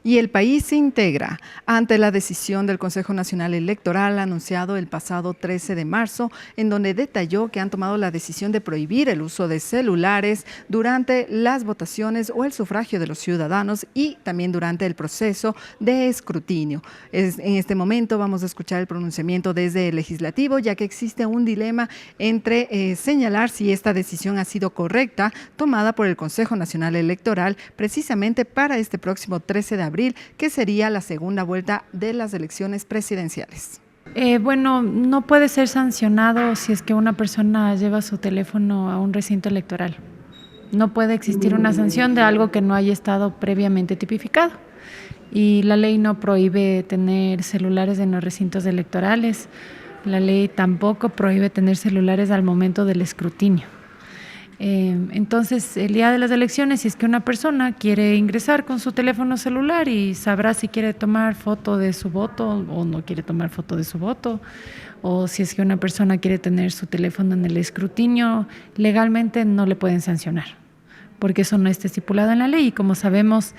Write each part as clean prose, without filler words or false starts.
Y el país se integra ante la decisión del Consejo Nacional Electoral anunciado el pasado 13 de marzo, en donde detalló que han tomado la decisión de prohibir el uso de celulares durante las votaciones o el sufragio de los ciudadanos y también durante el proceso de escrutinio. En este momento vamos a escuchar el pronunciamiento desde el Legislativo, ya que existe un dilema entre señalar si esta decisión ha sido correcta, tomada por el Consejo Nacional Electoral precisamente para este próximo 13 de abril, que sería la segunda vuelta de las elecciones presidenciales. Bueno, no puede ser sancionado si es que una persona lleva su teléfono a un recinto electoral. No puede existir una sanción de algo que no haya estado previamente tipificado. Y la ley no prohíbe tener celulares en los recintos electorales. La ley tampoco prohíbe tener celulares al momento del escrutinio. Entonces, el día de las elecciones, si es que una persona quiere ingresar con su teléfono celular y sabrá si quiere tomar foto de su voto o no quiere tomar foto de su voto, o si es que una persona quiere tener su teléfono en el escrutinio, legalmente no le pueden sancionar, porque eso no está estipulado en la ley. Y como sabemos,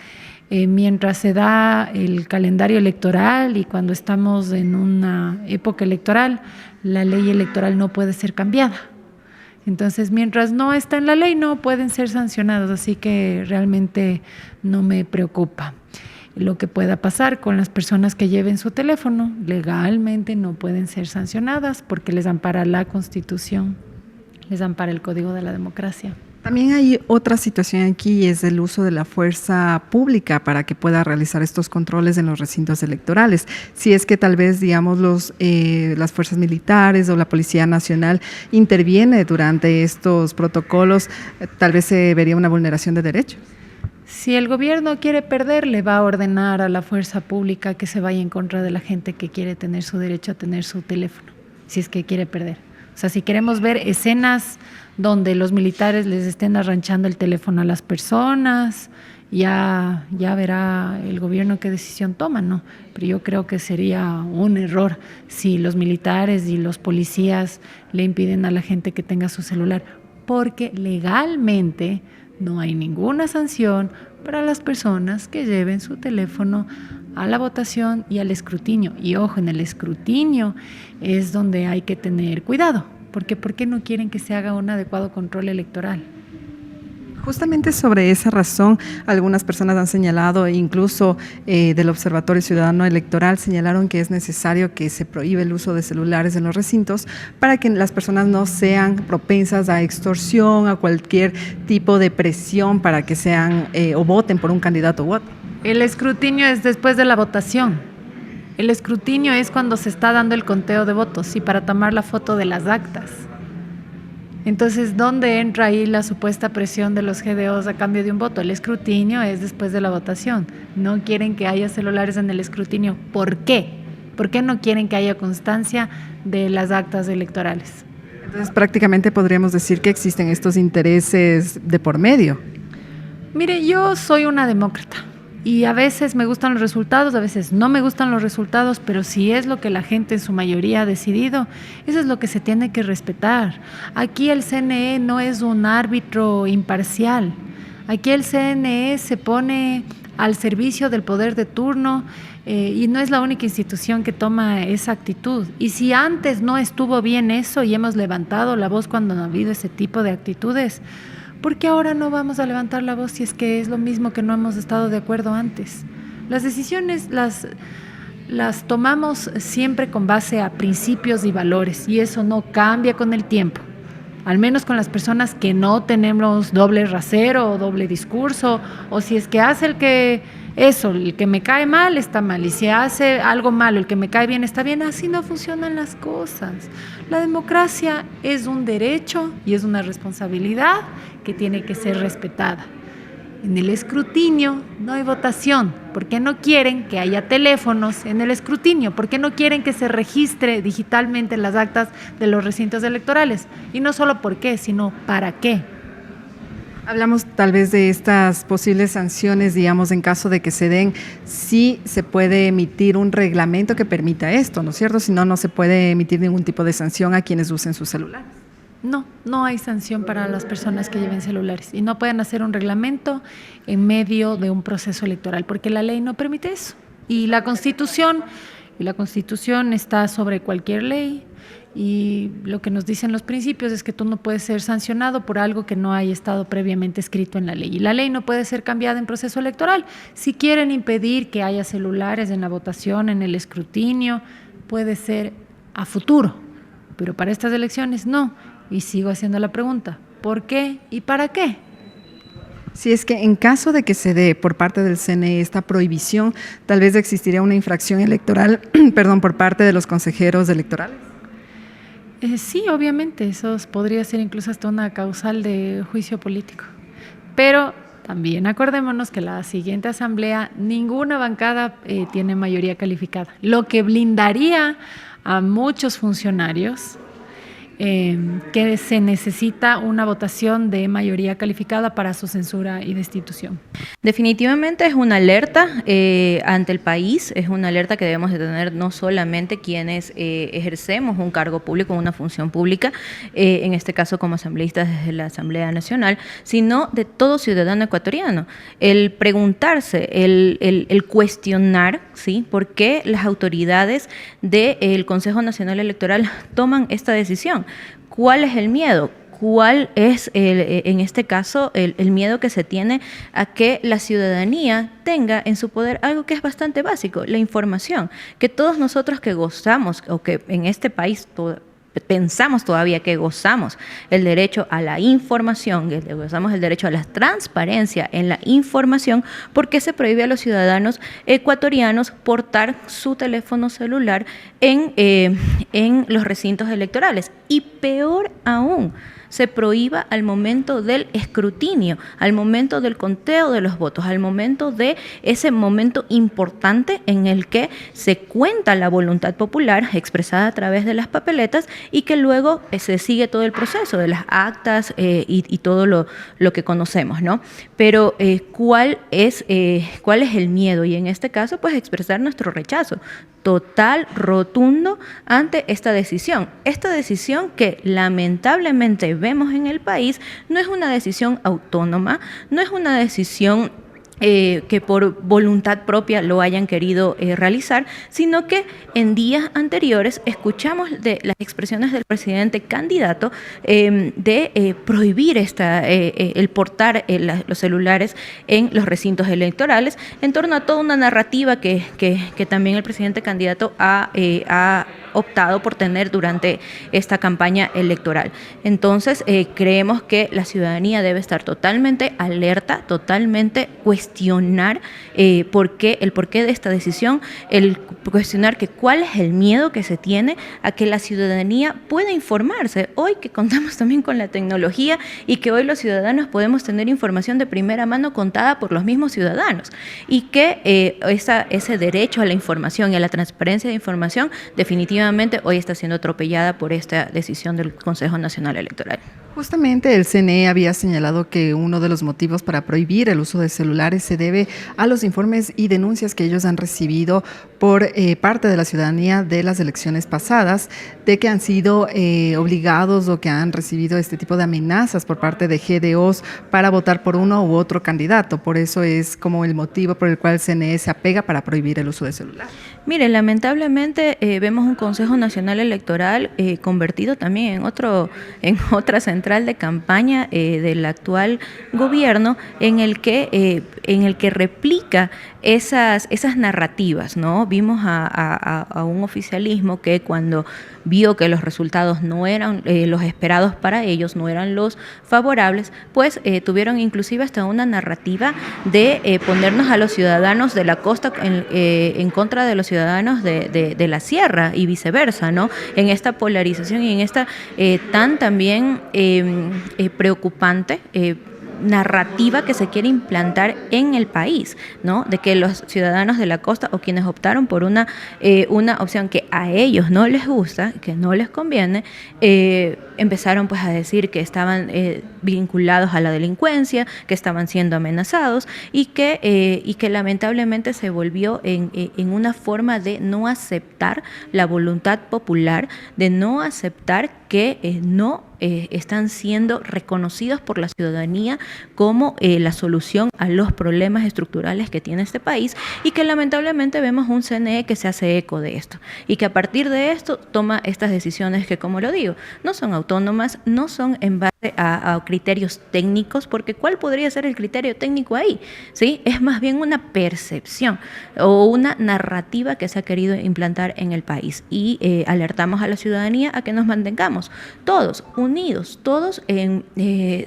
mientras se da el calendario electoral y cuando estamos en una época electoral, la ley electoral no puede ser cambiada. Entonces, mientras no está en la ley, no pueden ser sancionados, así que realmente no me preocupa. Lo que pueda pasar con las personas que lleven su teléfono, legalmente no pueden ser sancionadas porque les ampara la Constitución, les ampara el Código de la Democracia. También hay otra situación aquí, y es el uso de la fuerza pública para que pueda realizar estos controles en los recintos electorales. Si es que tal vez, digamos, las fuerzas militares o la Policía Nacional interviene durante estos protocolos, tal vez se vería una vulneración de derechos. Si el gobierno quiere perder, le va a ordenar a la fuerza pública que se vaya en contra de la gente que quiere tener su derecho a tener su teléfono, si es que quiere perder. O sea, si queremos ver escenas donde los militares les estén arranchando el teléfono a las personas, ya verá el gobierno qué decisión toma, ¿no? Pero yo creo que sería un error si los militares y los policías le impiden a la gente que tenga su celular, porque legalmente no hay ninguna sanción para las personas que lleven su teléfono a la votación y al escrutinio. Y ojo, en el escrutinio es donde hay que tener cuidado, porque ¿por qué no quieren que se haga un adecuado control electoral? Justamente sobre esa razón, algunas personas han señalado, incluso del Observatorio Ciudadano Electoral, señalaron que es necesario que se prohíbe el uso de celulares en los recintos para que las personas no sean propensas a extorsión, a cualquier tipo de presión para que sean o voten por un candidato u otro. El escrutinio es después de la votación. El escrutinio es cuando se está dando el conteo de votos y para tomar la foto de las actas. Entonces, ¿dónde entra ahí la supuesta presión de los GDOs a cambio de un voto? El escrutinio es después de la votación. No quieren que haya celulares en el escrutinio. ¿Por qué? ¿Por qué no quieren que haya constancia de las actas electorales? Entonces, prácticamente podríamos decir que existen estos intereses de por medio. Mire, yo soy una demócrata. Y a veces me gustan los resultados, a veces no me gustan los resultados, pero si es lo que la gente en su mayoría ha decidido, eso es lo que se tiene que respetar. Aquí el CNE no es un árbitro imparcial. Aquí el CNE se pone al servicio del poder de turno y no es la única institución que toma esa actitud. Y si antes no estuvo bien eso y hemos levantado la voz cuando no ha habido ese tipo de actitudes, ¿por qué ahora no vamos a levantar la voz si es que es lo mismo que no hemos estado de acuerdo antes? Las decisiones las tomamos siempre con base a principios y valores y eso no cambia con el tiempo. Al menos con las personas que no tenemos doble rasero o doble discurso, o si es que hace el que me cae mal, está mal, y si hace algo malo, el que me cae bien, está bien. Así no funcionan las cosas. La democracia es un derecho y es una responsabilidad que tiene que ser respetada. En el escrutinio no hay votación. ¿Por qué no quieren que haya teléfonos en el escrutinio? ¿Por qué no quieren que se registre digitalmente las actas de los recintos electorales? Y no solo por qué, sino para qué. Hablamos tal vez de estas posibles sanciones, digamos, en caso de que se den, sí se puede emitir un reglamento que permita esto, ¿no es cierto? Si no, no se puede emitir ningún tipo de sanción a quienes usen sus celulares. No hay sanción para las personas que lleven celulares y no pueden hacer un reglamento en medio de un proceso electoral porque la ley no permite eso. Y la Constitución está sobre cualquier ley y lo que nos dicen los principios es que tú no puedes ser sancionado por algo que no haya estado previamente escrito en la ley. Y la ley no puede ser cambiada en proceso electoral. Si quieren impedir que haya celulares en la votación, en el escrutinio, puede ser a futuro, pero para estas elecciones no. Y sigo haciendo la pregunta, ¿por qué y para qué? Si es que en caso de que se dé por parte del CNE esta prohibición, tal vez existiría una infracción electoral, perdón, por parte de los consejeros electorales. Sí, obviamente, eso podría ser incluso hasta una causal de juicio político. Pero también acordémonos que la siguiente asamblea, ninguna bancada tiene mayoría calificada, lo que blindaría a muchos funcionarios que se necesita una votación de mayoría calificada para su censura y destitución. Definitivamente es una alerta ante el país, es una alerta que debemos de tener no solamente quienes ejercemos un cargo público, una función pública, en este caso como asambleístas desde la Asamblea Nacional, sino de todo ciudadano ecuatoriano. El preguntarse, el cuestionar, ¿sí?, por qué las autoridades del Consejo Nacional Electoral toman esta decisión. ¿Cuál es el miedo? ¿Cuál es, en este caso, el miedo que se tiene a que la ciudadanía tenga en su poder algo que es bastante básico, la información? Que todos nosotros que gozamos, o que en este país pensamos todavía que gozamos el derecho a la información, que gozamos el derecho a la transparencia en la información, ¿por qué se prohíbe a los ciudadanos ecuatorianos portar su teléfono celular en los recintos electorales? Y peor aún, se prohíba al momento del escrutinio, al momento del conteo de los votos, al momento de ese momento importante en el que se cuenta la voluntad popular expresada a través de las papeletas y que luego se sigue todo el proceso de las actas y todo lo que conocemos, ¿no? Pero ¿cuál es el miedo? Y en este caso, pues expresar nuestro rechazo total, rotundo ante esta decisión. Esta decisión que lamentablemente vemos en el país no es una decisión autónoma, no es una decisión que por voluntad propia lo hayan querido realizar, sino que en días anteriores escuchamos de las expresiones del presidente candidato de prohibir el portar los celulares en los recintos electorales en torno a toda una narrativa que también el presidente candidato ha optado por tener durante esta campaña electoral. Entonces, creemos que la ciudadanía debe estar totalmente alerta, totalmente cuestionar el porqué de esta decisión, el cuestionar cuál es el miedo que se tiene a que la ciudadanía pueda informarse. Hoy que contamos también con la tecnología y que hoy los ciudadanos podemos tener información de primera mano contada por los mismos ciudadanos y que ese derecho a la información y a la transparencia de información definitivamente hoy está siendo atropellada por esta decisión del Consejo Nacional Electoral. Justamente el CNE había señalado que uno de los motivos para prohibir el uso de celulares se debe a los informes y denuncias que ellos han recibido por parte de la ciudadanía de las elecciones pasadas, de que han sido obligados o que han recibido este tipo de amenazas por parte de GDOs para votar por uno u otro candidato. Por eso es como el motivo por el cual el CNE se apega para prohibir el uso de celular. Mire, lamentablemente vemos un Consejo Nacional Electoral convertido también en otra central de campaña del actual gobierno en el que replica esas narrativas, ¿no? Vimos a un oficialismo que cuando vio que los resultados no eran los esperados para ellos, no eran los favorables, pues tuvieron inclusive hasta una narrativa de ponernos a los ciudadanos de la costa en contra de los ciudadanos de la sierra y viceversa, ¿no? En esta polarización y en esta también preocupante narrativa que se quiere implantar en el país, ¿no? De que los ciudadanos de la costa o quienes optaron por una opción que a ellos no les gusta, que no les conviene, empezaron pues a decir que estaban vinculados a la delincuencia, que estaban siendo amenazados y que lamentablemente se volvió en una forma de no aceptar la voluntad popular, de no aceptar que no están siendo reconocidos por la ciudadanía como la solución a los problemas estructurales que tiene este país, y que lamentablemente vemos un CNE que se hace eco de esto y que a partir de esto toma estas decisiones que, como lo digo, no son autónomas, no son en base a criterios técnicos, porque ¿cuál podría ser el criterio técnico ahí? ¿Sí? Es más bien una percepción o una narrativa que se ha querido implantar en el país, y alertamos a la ciudadanía a que nos mantengamos todos unidos, todos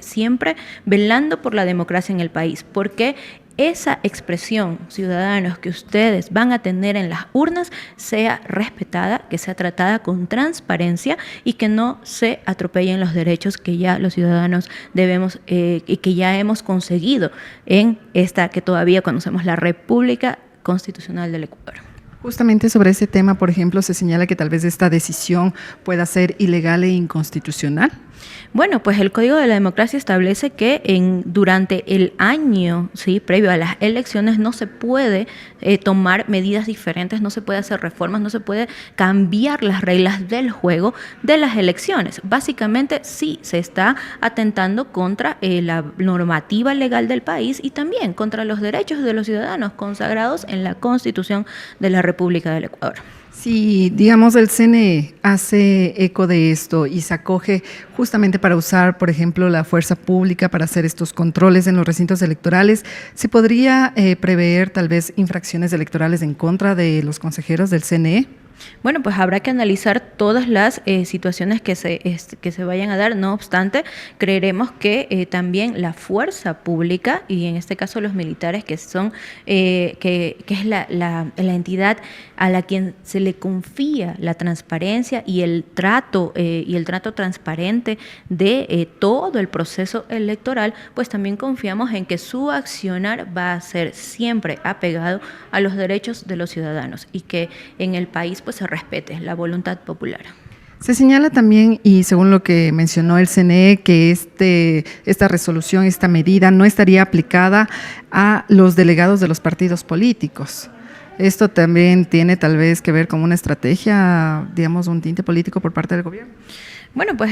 siempre velando por la democracia en el país, porque esa expresión, ciudadanos, que ustedes van a tener en las urnas sea respetada, que sea tratada con transparencia y que no se atropellen los derechos que ya los ciudadanos debemos y que ya hemos conseguido en esta que todavía conocemos, la República Constitucional del Ecuador. Justamente sobre ese tema, por ejemplo, se señala que tal vez esta decisión pueda ser ilegal e inconstitucional. Bueno, pues el Código de la Democracia establece que durante el año, ¿sí?, previo a las elecciones no se puede tomar medidas diferentes, no se puede hacer reformas, no se puede cambiar las reglas del juego de las elecciones. Básicamente sí se está atentando contra la normativa legal del país y también contra los derechos de los ciudadanos consagrados en la Constitución de la República del Ecuador. Si, digamos, el CNE hace eco de esto y se acoge justamente para usar, por ejemplo, la fuerza pública para hacer estos controles en los recintos electorales, ¿se podría prever tal vez infracciones electorales en contra de los consejeros del CNE? Bueno, pues habrá que analizar todas las situaciones que se vayan a dar. No obstante, creeremos que también la fuerza pública, y en este caso los militares, que son que es la entidad a la quien se le confía la transparencia y el trato transparente de todo el proceso electoral, pues también confiamos en que su accionar va a ser siempre apegado a los derechos de los ciudadanos y que en el país pues se respete la voluntad popular. Se señala también, y según lo que mencionó el CNE, que esta resolución, esta medida no estaría aplicada a los delegados de los partidos políticos. ¿Esto también tiene tal vez que ver con una estrategia, digamos, un tinte político por parte del gobierno? Bueno, pues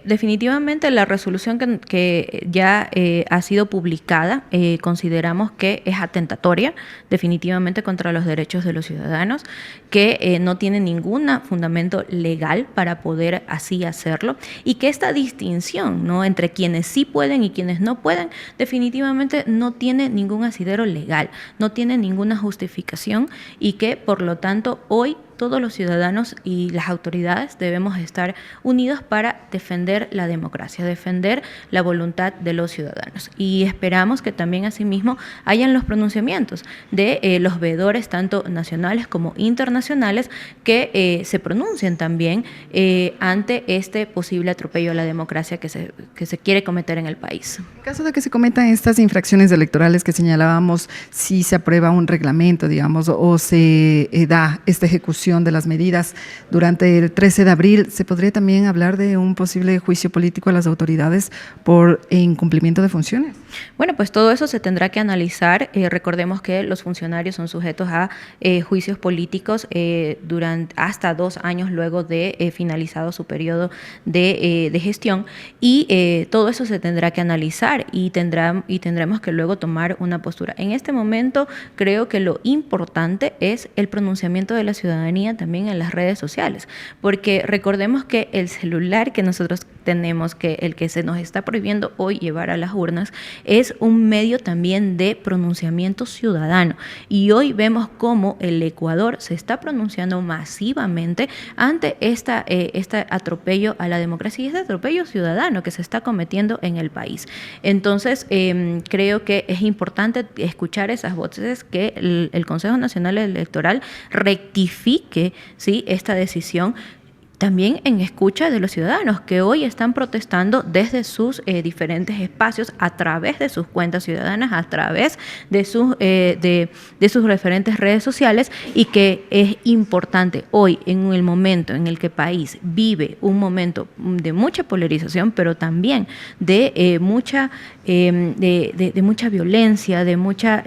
definitivamente la resolución que ya ha sido publicada, consideramos que es atentatoria definitivamente contra los derechos de los ciudadanos, que no tiene ningún fundamento legal para poder así hacerlo, y que esta distinción, ¿no?, entre quienes sí pueden y quienes no pueden, definitivamente no tiene ningún asidero legal, no tiene ninguna justificación, y que por lo tanto hoy todos los ciudadanos y las autoridades debemos estar unidos para defender la democracia, defender la voluntad de los ciudadanos. Y esperamos que también asimismo hayan los pronunciamientos de los veedores, tanto nacionales como internacionales, que se pronuncien también ante este posible atropello a la democracia que se quiere cometer en el país. En caso de que se cometan estas infracciones electorales que señalábamos, si se aprueba un reglamento, digamos, o se da esta ejecución de las medidas durante el 13 de abril, ¿se podría también hablar de un posible juicio político a las autoridades por incumplimiento de funciones? Bueno, pues todo eso se tendrá que analizar. Recordemos que los funcionarios son sujetos a juicios políticos hasta 2 años luego de finalizado su periodo de gestión, y todo eso se tendrá que analizar y tendremos que luego tomar una postura. En este momento creo que lo importante es el pronunciamiento de la ciudadanía también en las redes sociales, porque recordemos que el celular que nosotros tenemos, que el que se nos está prohibiendo hoy llevar a las urnas, es un medio también de pronunciamiento ciudadano, y hoy vemos cómo el Ecuador se está pronunciando masivamente ante este atropello a la democracia y este atropello ciudadano que se está cometiendo en el país. Entonces, creo que es importante escuchar esas voces, que el Consejo Nacional Electoral rectifique, ¿sí?, esta decisión, también en escucha de los ciudadanos que hoy están protestando desde sus diferentes espacios, a través de sus cuentas ciudadanas, a través de sus referentes redes sociales, y que es importante hoy, en el momento en el que el país vive un momento de mucha polarización, pero también de mucha violencia, de mucha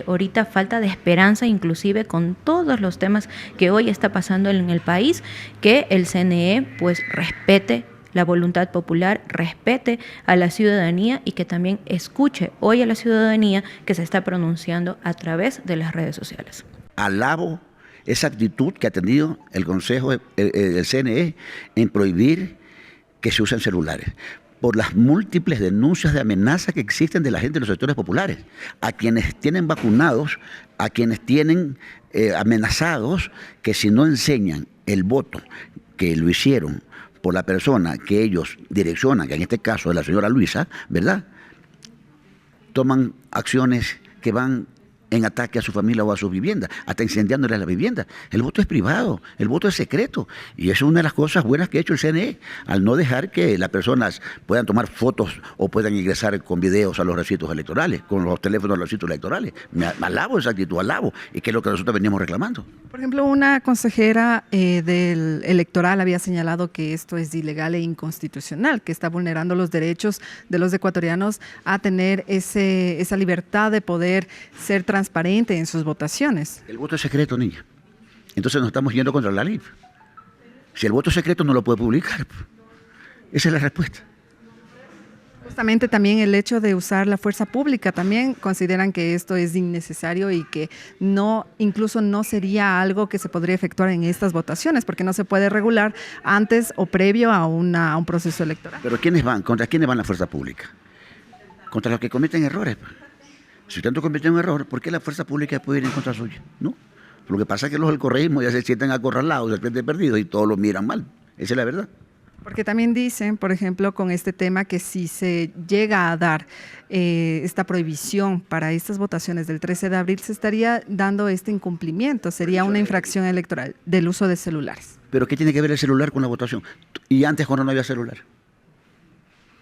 ahorita falta de esperanza, inclusive con todos los temas que hoy está pasando en el país, que el CNE pues respete la voluntad popular, respete a la ciudadanía y que también escuche hoy a la ciudadanía que se está pronunciando a través de las redes sociales. Alabo esa actitud que ha tenido el Consejo del CNE en prohibir que se usen celulares, por las múltiples denuncias de amenaza que existen de la gente de los sectores populares, a quienes tienen vacunados, a quienes tienen amenazados, que si no enseñan el voto que lo hicieron por la persona que ellos direccionan, que en este caso es la señora Luisa, ¿verdad?, toman acciones que van en ataque a su familia o a sus viviendas, hasta incendiándoles la vivienda. El voto es privado, el voto es secreto, y eso es una de las cosas buenas que ha hecho el CNE, al no dejar que las personas puedan tomar fotos o puedan ingresar con videos a los recintos electorales, con los teléfonos de los recintos electorales. Me alabo esa actitud, alabo, y que es lo que nosotros veníamos reclamando. Por ejemplo, una consejera del electoral había señalado que esto es ilegal e inconstitucional, que está vulnerando los derechos de los ecuatorianos a tener esa libertad de poder ser transparente en sus votaciones. El voto es secreto, niña. Entonces nos estamos yendo contra la ley. Si el voto es secreto, no lo puede publicar. Esa es la respuesta. Justamente también el hecho de usar la fuerza pública, también consideran que esto es innecesario y que incluso no sería algo que se podría efectuar en estas votaciones, porque no se puede regular antes o previo a un proceso electoral. Pero ¿contra quiénes van la fuerza pública? Contra los que cometen errores. Si tanto comete un error, ¿por qué la fuerza pública puede ir en contra suya? ¿No? Lo que pasa es que los del correísmo ya se sienten acorralados, se sienten perdidos y todos lo miran mal. Esa es la verdad. Porque también dicen, por ejemplo, con este tema, que si se llega a dar esta prohibición para estas votaciones del 13 de abril, se estaría dando este incumplimiento, sería una infracción electoral del uso de celulares. ¿Pero qué tiene que ver el celular con la votación? Y antes, cuando no había celular.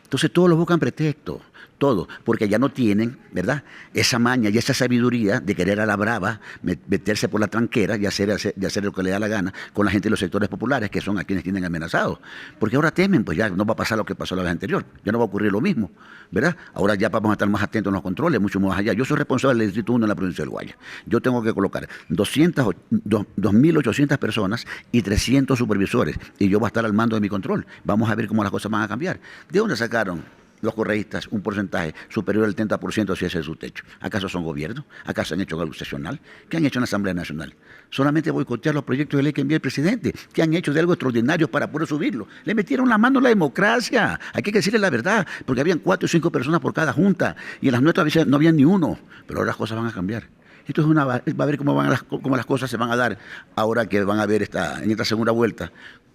Entonces todos lo buscan pretexto, todo, porque ya no tienen, ¿verdad?, esa maña y esa sabiduría de querer a la brava meterse por la tranquera y hacer lo que le da la gana con la gente de los sectores populares, que son a quienes tienen amenazados. Porque ahora temen, pues ya no va a pasar lo que pasó la vez anterior, ya no va a ocurrir lo mismo, ¿verdad? Ahora ya vamos a estar más atentos en los controles, mucho más allá. Yo soy responsable del Distrito 1 en la provincia del Guaya. Yo tengo que colocar 2.800 personas y 300 supervisores, y yo voy a estar al mando de mi control. Vamos a ver cómo las cosas van a cambiar. ¿De dónde sacaron los correístas un porcentaje superior al 30% si ese es su techo? ¿Acaso son gobiernos? ¿Acaso han hecho algo excepcional? ¿Qué han hecho en la Asamblea Nacional? Solamente boicotear los proyectos de ley que envía el presidente. ¿Qué han hecho de algo extraordinario para poder subirlo? Le metieron la mano a la democracia. Hay que decirle la verdad, porque habían 4 o 5 personas por cada junta, y en las nuestras veces no había ni uno. Pero ahora las cosas van a cambiar. Esto va a ver cómo las cosas se van a dar ahora que van a ver en esta segunda vuelta.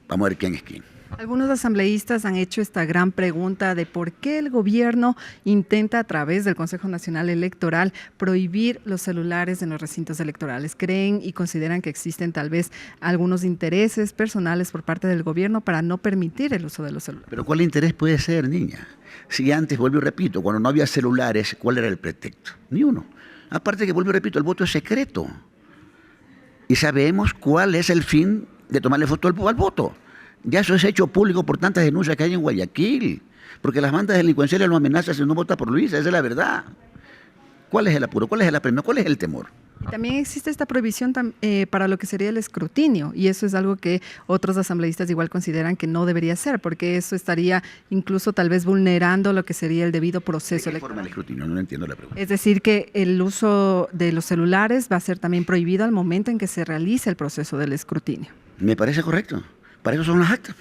Vamos a ver quién es quién. Algunos asambleístas han hecho esta gran pregunta de por qué el gobierno intenta, a través del Consejo Nacional Electoral, prohibir los celulares en los recintos electorales. ¿Creen y consideran que existen tal vez algunos intereses personales por parte del gobierno para no permitir el uso de los celulares? ¿Pero cuál interés puede ser, niña? Si antes, vuelvo y repito, cuando no había celulares, ¿cuál era el pretexto? Ni uno. Aparte que, vuelvo y repito, el voto es secreto. Y sabemos cuál es el fin de tomarle foto al voto. Ya eso es hecho público por tantas denuncias que hay en Guayaquil, porque las bandas delincuenciales lo amenazan si no vota por Luisa, esa es la verdad. ¿Cuál es el apuro? ¿Cuál es el apremio? ¿Cuál es el temor? Y también existe esta prohibición para lo que sería el escrutinio, y eso es algo que otros asambleístas igual consideran que no debería ser, porque eso estaría incluso tal vez vulnerando lo que sería el debido proceso electoral. ¿Qué forma el escrutinio? No entiendo la pregunta. Es decir, que el uso de los celulares va a ser también prohibido al momento en que se realice el proceso del escrutinio. Me parece correcto. Para eso son las actas,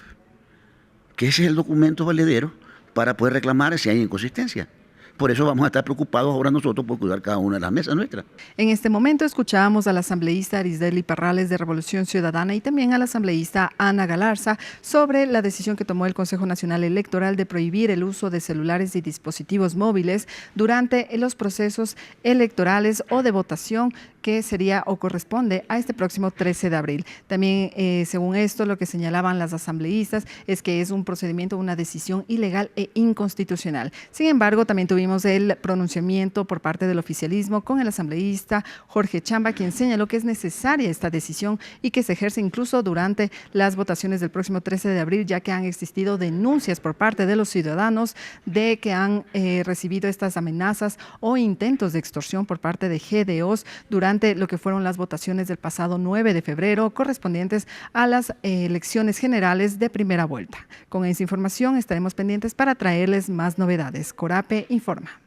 que ese es el documento valedero para poder reclamar si hay inconsistencia. Por eso vamos a estar preocupados ahora nosotros por cuidar cada una de las mesas nuestras. En este momento escuchábamos a la asambleísta Arisdeli Parrales de Revolución Ciudadana y también a la asambleísta Ana Galarza sobre la decisión que tomó el Consejo Nacional Electoral de prohibir el uso de celulares y dispositivos móviles durante los procesos electorales o de votación que sería o corresponde a este próximo 13 de abril. También, según esto, lo que señalaban las asambleístas es que es un procedimiento, una decisión ilegal e inconstitucional. Sin embargo, también tuvimos el pronunciamiento por parte del oficialismo con el asambleísta Jorge Chamba, quien señaló que es necesaria esta decisión y que se ejerce incluso durante las votaciones del próximo 13 de abril, ya que han existido denuncias por parte de los ciudadanos de que han recibido estas amenazas o intentos de extorsión por parte de GDOs durante lo que fueron las votaciones del pasado 9 de febrero correspondientes a las elecciones generales de primera vuelta. Con esa información estaremos pendientes para traerles más novedades. Corape informa.